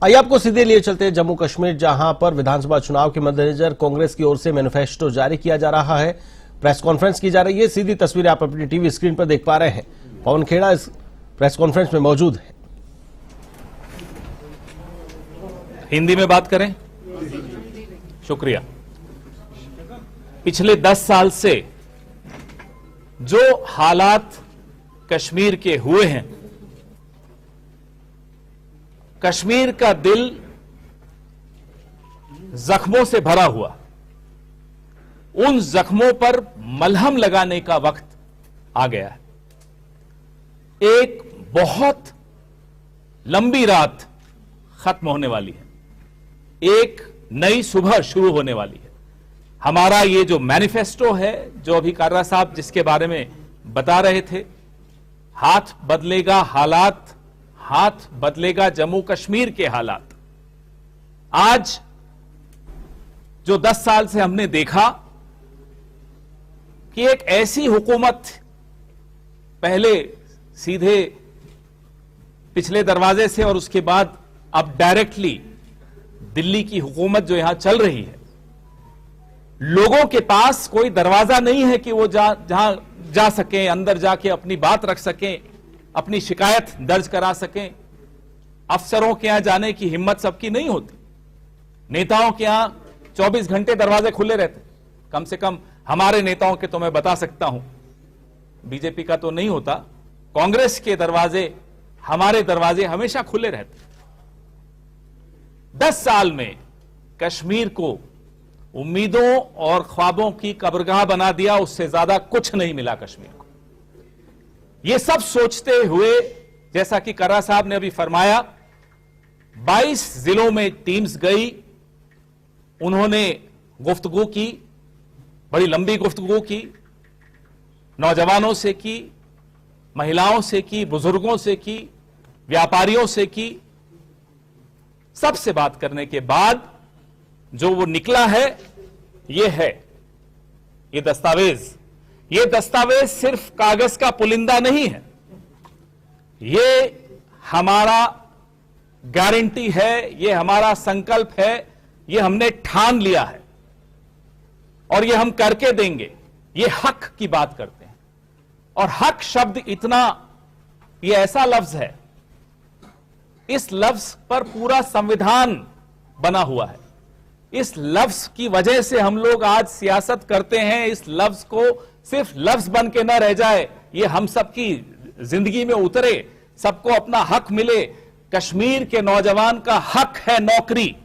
आइए आपको सीधे लिए चलते हैं जम्मू कश्मीर, जहां पर विधानसभा चुनाव के मद्देनजर कांग्रेस की ओर से मैनिफेस्टो जारी किया जा रहा है। प्रेस कॉन्फ्रेंस की जा रही है। सीधी तस्वीरें आप अपनी टीवी स्क्रीन पर देख पा रहे हैं। पवन खेड़ा इस प्रेस कॉन्फ्रेंस में मौजूद है। हिंदी में बात करें? शुक्रिया। पिछले 10 साल से जो हालात कश्मीर के हुए हैं, कश्मीर का दिल जख्मों से भरा हुआ, उन जख्मों पर मलहम लगाने का वक्त आ गया है। एक बहुत लंबी रात खत्म होने वाली है, एक नई सुबह शुरू होने वाली है। हमारा ये जो मैनिफेस्टो है, जो अभी कर्रा साहब जिसके बारे में बता रहे थे, हाथ बदलेगा हालात, हाथ बदलेगा जम्मू कश्मीर के हालात। आज जो 10 साल से हमने देखा कि एक ऐसी हुकूमत पहले सीधे पिछले दरवाजे से और उसके बाद अब डायरेक्टली दिल्ली की हुकूमत जो यहां चल रही है, लोगों के पास कोई दरवाजा नहीं है कि वो जहां जा सकें, अंदर जाके अपनी बात रख सकें, अपनी शिकायत दर्ज करा सकें। अफसरों के यहां जाने की हिम्मत सबकी नहीं होती। नेताओं के यहां 24 घंटे दरवाजे खुले रहते। कम से कम हमारे नेताओं के तो मैं बता सकता हूं, बीजेपी का तो नहीं होता, कांग्रेस के दरवाजे, हमारे दरवाजे हमेशा खुले रहते। 10 साल में कश्मीर को उम्मीदों और ख्वाबों की कब्रगाह बना दिया। उससे ज्यादा कुछ नहीं मिला कश्मीर को। यह सब सोचते हुए, जैसा कि कर्रा साहब ने अभी फरमाया, 22 जिलों में टीम्स गई, उन्होंने गुफ्तगू की, बड़ी लंबी गुफ्तगू की, नौजवानों से की, महिलाओं से की, बुजुर्गों से की, व्यापारियों से की। सबसे बात करने के बाद जो वो निकला है, ये है ये दस्तावेज। ये दस्तावेज सिर्फ कागज का पुलिंदा नहीं है, ये हमारा गारंटी है, ये हमारा संकल्प है, ये हमने ठान लिया है और ये हम करके देंगे। ये हक की बात करते हैं, और हक शब्द इतना, ये ऐसा लफ्ज है, इस लफ्ज पर पूरा संविधान बना हुआ है। इस लफ्ज की वजह से हम लोग आज सियासत करते हैं। इस लफ्ज को सिर्फ लफ्ज बन के न रह जाए, ये हम सबकी जिंदगी में उतरे, सबको अपना हक मिले। कश्मीर के नौजवान का हक है नौकरी,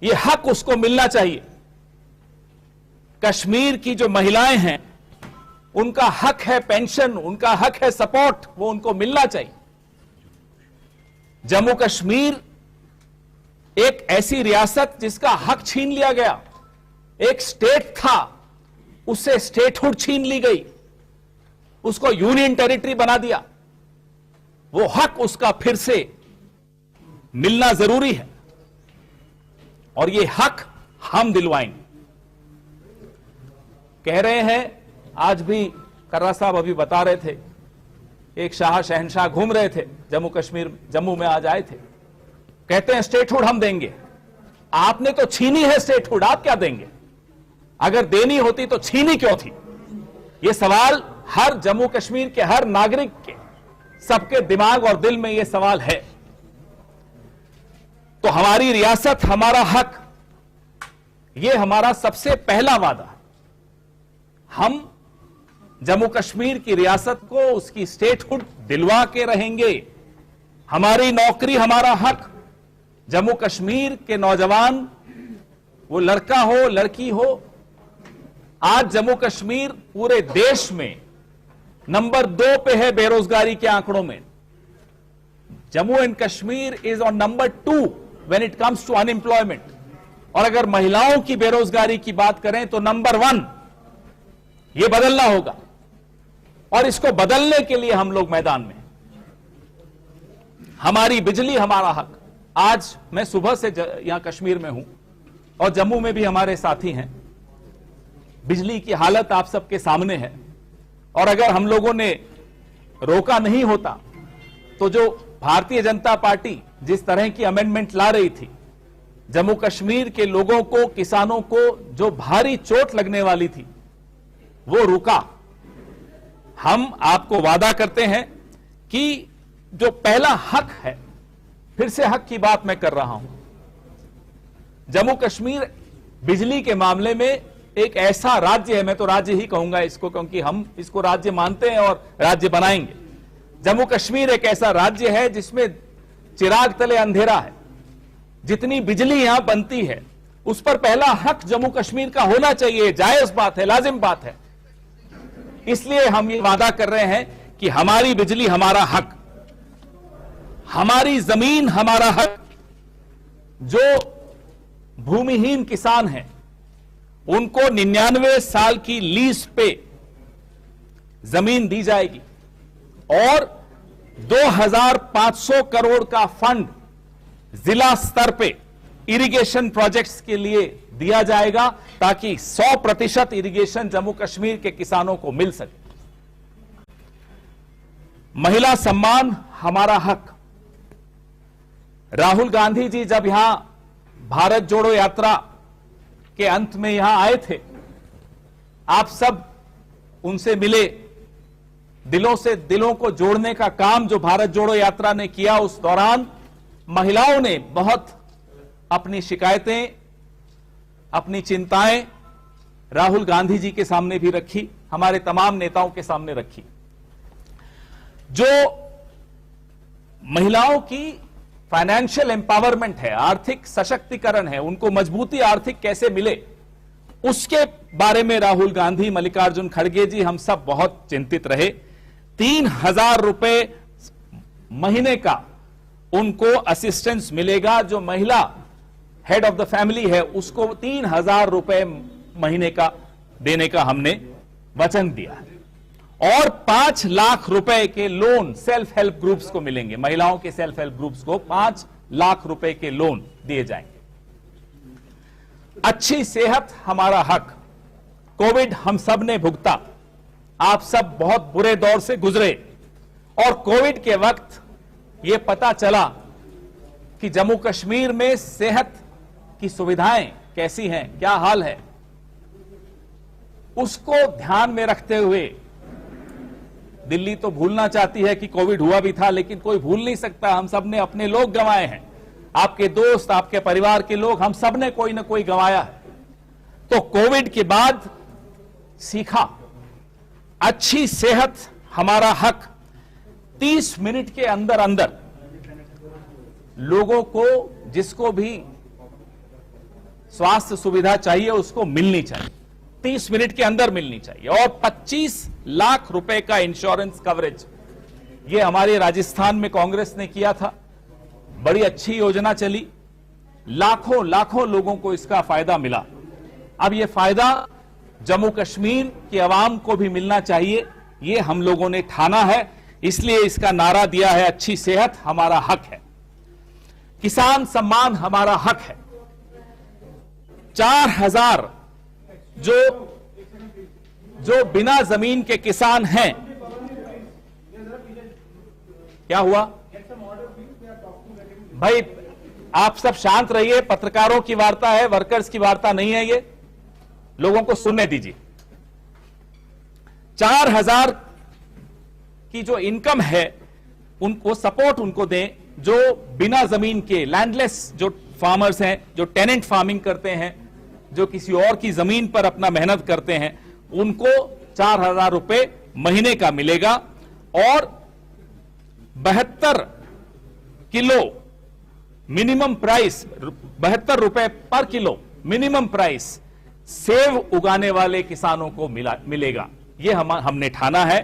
ये हक उसको मिलना चाहिए। कश्मीर की जो महिलाएं हैं, उनका हक है पेंशन, उनका हक है सपोर्ट, वो उनको मिलना चाहिए। जम्मू कश्मीर एक ऐसी रियासत जिसका हक छीन लिया गया, एक स्टेट था, उससे स्टेटहुड छीन ली गई, उसको यूनियन टेरिटरी बना दिया। वो हक उसका फिर से मिलना जरूरी है, और ये हक हम दिलवाएंगे। कह रहे हैं, आज भी कर्रा साहब अभी बता रहे थे, एक शाह शहनशाह घूम रहे थे जम्मू कश्मीर, जम्मू में आज आए थे, कहते हैं स्टेटहुड हम देंगे। आपने तो छीनी है स्टेटहुड, आप क्या देंगे? अगर देनी होती तो छीनी क्यों थी? यह सवाल हर जम्मू कश्मीर के हर नागरिक के, सबके दिमाग और दिल में यह सवाल है। तो हमारी रियासत, हमारा हक, यह हमारा सबसे पहला वादा है। हम जम्मू कश्मीर की रियासत को उसकी स्टेटहुड दिलवा के रहेंगे। हमारी नौकरी, हमारा हक। जम्मू कश्मीर के नौजवान, वो लड़का हो लड़की हो, आज जम्मू कश्मीर पूरे देश में नंबर 2 पे है बेरोजगारी के आंकड़ों में। Jammu and Kashmir is on number 2 when it comes to unemployment. और अगर महिलाओं की बेरोजगारी की बात करें तो नंबर 1। यह बदलना होगा, और इसको बदलने के लिए हम लोग मैदान में। हमारी बिजली, हमारा हक। आज मैं सुबह से यहां कश्मीर में हूं, और जम्मू में भी हमारे साथी हैं। बिजली की हालत आप सबके सामने है, और अगर हम लोगों ने रोका नहीं होता तो जो भारतीय जनता पार्टी जिस तरह की अमेंडमेंट ला रही थी, जम्मू कश्मीर के लोगों को, किसानों को जो भारी चोट लगने वाली थी, वो रुका। हम आपको वादा करते हैं कि जो पहला हक है, फिर से हक की बात मैं कर रहा हूं, जम्मू कश्मीर बिजली के मामले में एक ऐसा राज्य है, मैं तो राज्य ही कहूंगा इसको क्योंकि हम इसको राज्य मानते हैं और राज्य बनाएंगे। जम्मू कश्मीर एक ऐसा राज्य है जिसमें चिराग तले अंधेरा है। जितनी बिजली यहां बनती है उस पर पहला हक जम्मू कश्मीर का होना चाहिए, जायज बात है, लाजिम बात है। इसलिए हम ये वादा कर रहे हैं कि हमारी बिजली हमारा हक, हमारी जमीन हमारा हक। जो भूमिहीन किसान हैं उनको 99 साल की लीज पे जमीन दी जाएगी और 2500 करोड़ का फंड जिला स्तर पे इरिगेशन प्रोजेक्ट्स के लिए दिया जाएगा ताकि 100% इरिगेशन जम्मू कश्मीर के किसानों को मिल सके। महिला सम्मान हमारा हक। राहुल गांधी जी जब यहां भारत जोड़ो यात्रा के अंत में यहां आए थे, आप सब उनसे मिले, दिलों से दिलों को जोड़ने का काम जो भारत जोड़ो यात्रा ने किया, उस दौरान महिलाओं ने बहुत अपनी शिकायतें, अपनी चिंताएं राहुल गांधी जी के सामने भी रखी, हमारे तमाम नेताओं के सामने रखी। जो महिलाओं की फाइनेंशियल एम्पावरमेंट है, आर्थिक सशक्तिकरण है, उनको मजबूती आर्थिक कैसे मिले, उसके बारे में राहुल गांधी, मल्लिकार्जुन खड़गे जी, हम सब बहुत चिंतित रहे। 3000 रुपए महीने का उनको असिस्टेंस मिलेगा। जो महिला हेड ऑफ द फैमिली है उसको 3000 रुपए महीने का देने का हमने वचन दिया है और 5 लाख रुपए के लोन सेल्फ हेल्प ग्रुप्स को मिलेंगे। महिलाओं के सेल्फ हेल्प ग्रुप्स को 5 लाख रुपए के लोन दिए जाएंगे। अच्छी सेहत हमारा हक। कोविड हम सब ने भुगता, आप सब बहुत बुरे दौर से गुजरे और कोविड के वक्त यह पता चला कि जम्मू कश्मीर में सेहत की सुविधाएं कैसी हैं, क्या हाल है। उसको ध्यान में रखते हुए दिल्ली तो भूलना चाहती है कि कोविड हुआ भी था, लेकिन कोई भूल नहीं सकता। हम सब ने अपने लोग गंवाए हैं, आपके दोस्त, आपके परिवार के लोग, हम सब ने कोई ना कोई गंवाया है। तो कोविड के बाद सीखा, अच्छी सेहत हमारा हक। 30 मिनट के अंदर अंदर लोगों को, जिसको भी स्वास्थ्य सुविधा चाहिए, उसको मिलनी चाहिए, 30 मिनट के अंदर मिलनी चाहिए। और 25 लाख रुपए का इंश्योरेंस कवरेज, ये हमारे राजस्थान में कांग्रेस ने किया था, बड़ी अच्छी योजना चली, लाखों लोगों को इसका फायदा मिला। अब यह फायदा जम्मू कश्मीर के अवाम को भी मिलना चाहिए, ये हम लोगों ने ठाना है, इसलिए इसका नारा दिया है, अच्छी सेहत हमारा हक है। किसान सम्मान हमारा हक है। 4000 जो बिना जमीन के किसान हैं, क्या हुआ भाई? आप सब शांत रहिए, पत्रकारों की वार्ता है, वर्कर्स की वार्ता नहीं है, ये लोगों को सुनने दीजिए। 4000 की जो इनकम है उनको सपोर्ट उनको दें, जो बिना जमीन के लैंडलेस जो फार्मर्स हैं, जो टेनेंट फार्मिंग करते हैं, जो किसी और की जमीन पर अपना मेहनत करते हैं, उनको 4000 रुपए महीने का मिलेगा और 72 किलो मिनिमम प्राइस, 72 रुपए पर किलो मिनिमम प्राइस सेव उगाने वाले किसानों को मिलेगा। यह हमने ठाना है।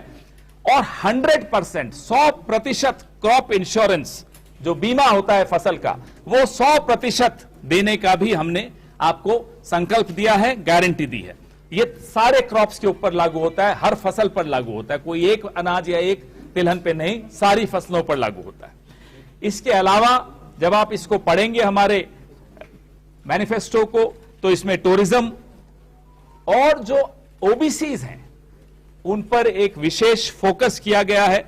और 100%, 100% क्रॉप इंश्योरेंस, जो बीमा होता है फसल का, वो 100% देने का भी हमने आपको संकल्प दिया है, गारंटी दी है। ये सारे क्रॉप्स के ऊपर लागू होता है, हर फसल पर लागू होता है, कोई एक अनाज या एक तिलहन पे नहीं, सारी फसलों पर लागू होता है। इसके अलावा जब आप इसको पढ़ेंगे हमारे मैनिफेस्टो को, तो इसमें टूरिज्म और जो ओबीसीज हैं उन पर एक विशेष फोकस किया गया है।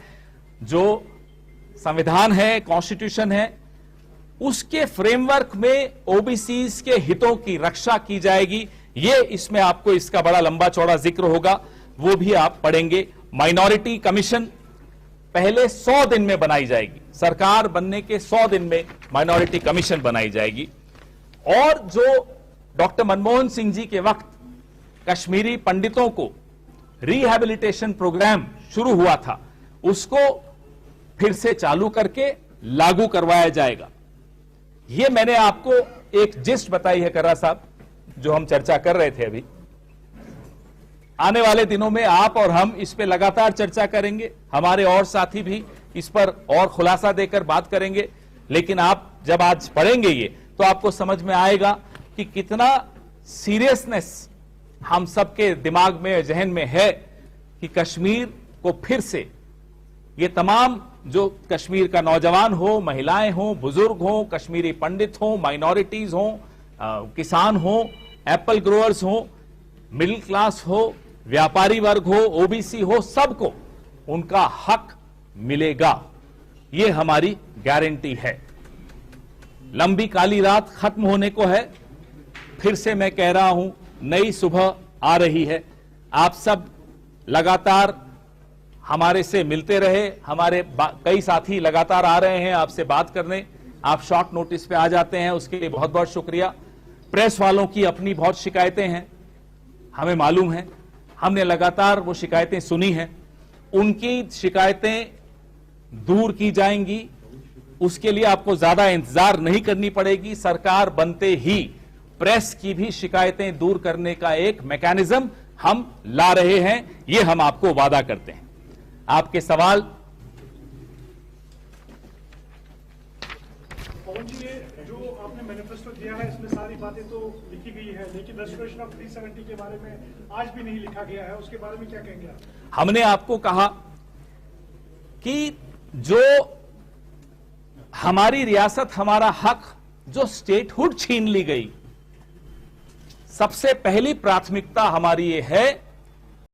जो संविधान है, कॉन्स्टिट्यूशन है, उसके फ्रेमवर्क में ओबीसीज के हितों की रक्षा की जाएगी। ये इसमें आपको इसका बड़ा लंबा चौड़ा जिक्र होगा, वो भी आप पढ़ेंगे। माइनॉरिटी कमीशन पहले 100 दिन में बनाई जाएगी, सरकार बनने के 100 दिन में माइनॉरिटी कमीशन बनाई जाएगी। और जो डॉक्टर मनमोहन सिंह जी के वक्त कश्मीरी पंडितों को रिहैबिलिटेशन प्रोग्राम शुरू हुआ था, उसको फिर से चालू करके लागू करवाया जाएगा। ये मैंने आपको एक जिस्ट बताई है कर्रा साहब, जो हम चर्चा कर रहे थे अभी। आने वाले दिनों में आप और हम इस पे लगातार चर्चा करेंगे, हमारे और साथी भी इस पर और खुलासा देकर बात करेंगे। लेकिन आप जब आज पढ़ेंगे ये, तो आपको समझ में आएगा कि कितना सीरियसनेस हम सबके दिमाग में, जहन में है कि कश्मीर को फिर से ये तमाम जो कश्मीर का नौजवान हो, महिलाएं हो, बुजुर्ग हो, कश्मीरी पंडित हो, माइनॉरिटीज हो, किसान हो, एप्पल ग्रोअर्स हो, मिडिल क्लास हो, व्यापारी वर्ग हो, ओबीसी हो, सबको उनका हक मिलेगा। ये हमारी गारंटी है। लंबी काली रात खत्म होने को है। फिर से मैं कह रहा हूं, नई सुबह आ रही है। आप सब लगातार हमारे से मिलते रहे, हमारे कई साथी लगातार आ रहे हैं आपसे बात करने। आप शॉर्ट नोटिस पे आ जाते हैं, उसके लिए बहुत बहुत शुक्रिया। प्रेस वालों की अपनी बहुत शिकायतें हैं, हमें मालूम है, हमने लगातार वो शिकायतें सुनी हैं। उनकी शिकायतें दूर की जाएंगी, उसके लिए आपको ज्यादा इंतजार नहीं करनी पड़ेगी। सरकार बनते ही प्रेस की भी शिकायतें दूर करने का एक मैकेनिज्म हम ला रहे हैं, ये हम आपको वादा करते हैं। आपके सवाल। पवन जी, ये जो आपने मैनिफेस्टो दिया है, इसमें सारी बातें तो लिखी गई है, लेकिन रेस्टोरेशन ऑफ 370 के बारे में आज भी नहीं लिखा गया है। उसके बारे में क्या कहेंगे आप? हमने आपको कहा कि जो हमारी रियासत, हमारा हक, जो स्टेटहुड छीन ली गई, सबसे पहली प्राथमिकता हमारी ये है